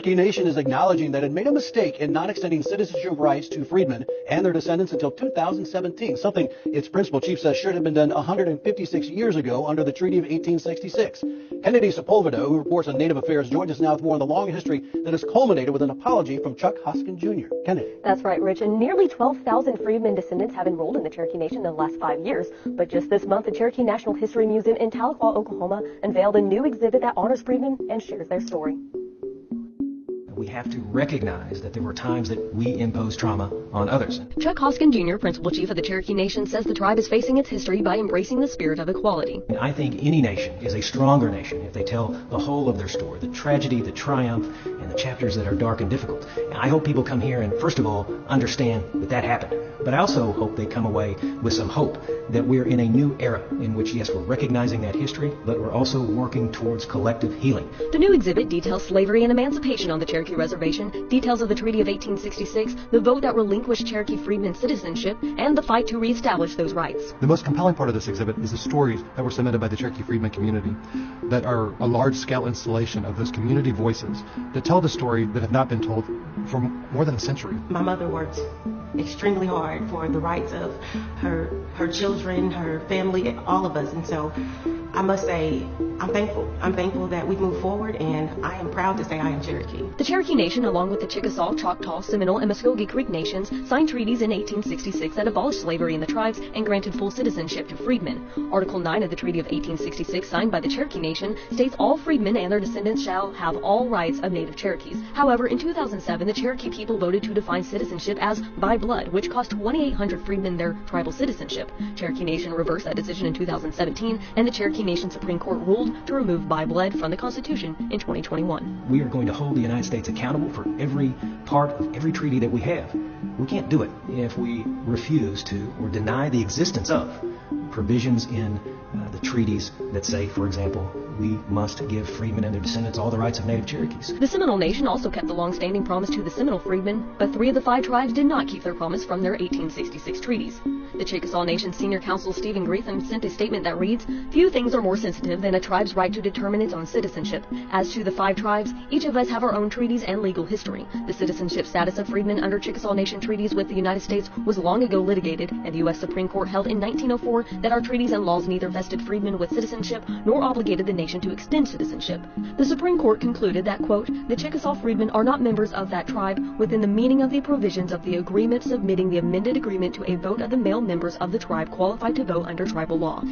Cherokee Nation is acknowledging that it made a mistake in not extending citizenship rights to freedmen and their descendants until 2017, something its principal chief says should have been done 156 years ago under the Treaty of 1866. Kennedy Sepulveda, who reports on Native Affairs, joins us now with more on the long history that has culminated with an apology from Chuck Hoskin Jr. Kennedy. That's right, Rich. And nearly 12,000 freedmen descendants have enrolled in the Cherokee Nation in the last 5 years. But just this month, the Cherokee National History Museum in Tahlequah, Oklahoma, unveiled a new exhibit that honors freedmen and shares their story. We have to recognize that there were times that we imposed trauma on others. Chuck Hoskin Jr., Principal Chief of the Cherokee Nation, says the tribe is facing its history by embracing the spirit of equality. I think any nation is a stronger nation if they tell the whole of their story, the tragedy, the triumph, and the chapters that are dark and difficult. And I hope people come here and, first of all, understand that happened. But I also hope they come away with some hope that we're in a new era in which, yes, we're recognizing that history, but we're also working towards collective healing. The new exhibit details slavery and emancipation on the Cherokee Reservation, details of the Treaty of 1866, the vote that relinquished Cherokee freedmen citizenship, and the fight to reestablish those rights. The most compelling part of this exhibit is the stories that were submitted by the Cherokee freedmen community that are a large-scale installation of those community voices that tell the story that have not been told for more than a century. My mother worked extremely hard for the rights of her children, her family, all of us, and so I must say I'm thankful. I'm thankful that we've moved forward, and I am proud to say I am Cherokee. The Cherokee Nation, along with the Chickasaw, Choctaw, Seminole, and Muskogee Creek nations, signed treaties in 1866 that abolished slavery in the tribes and granted full citizenship to freedmen. Article 9 of the Treaty of 1866, signed by the Cherokee Nation, states all freedmen and their descendants shall have all rights of native Cherokees. However, in 2007, the Cherokee people voted to define citizenship as by blood, which cost 2,800 freedmen their tribal citizenship. Cherokee Nation reversed that decision in 2017, and the Cherokee Nation Supreme Court ruled to remove by blood from the Constitution in 2021. We are going to hold the United States accountable for every part of every treaty that we have. We can't do it if we refuse to or deny the existence of provisions in the treaties that say, for example, we must give freedmen and their descendants all the rights of native Cherokees. The Seminole Nation also kept the long-standing promise to the Seminole freedmen, but 3 of the 5 tribes did not keep their promise from their 1866 treaties. The Chickasaw Nation's senior counsel Stephen Greetham sent a statement that reads, "Few things are more sensitive than a tribe's right to determine its own citizenship. As to the 5 tribes, each of us have our own treaties and legal history. The citizenship status of freedmen under Chickasaw Nation treaties with the United States was long ago litigated, and the U.S. Supreme Court held in 1904 that our treaties and laws neither vested freedmen with citizenship nor obligated the nation to extend citizenship. The Supreme Court concluded that, quote, the Chickasaw freedmen are not members of that tribe within the meaning of the provisions of the agreement submitting the amended agreement to a vote of the male members of the tribe qualified to vote under tribal law."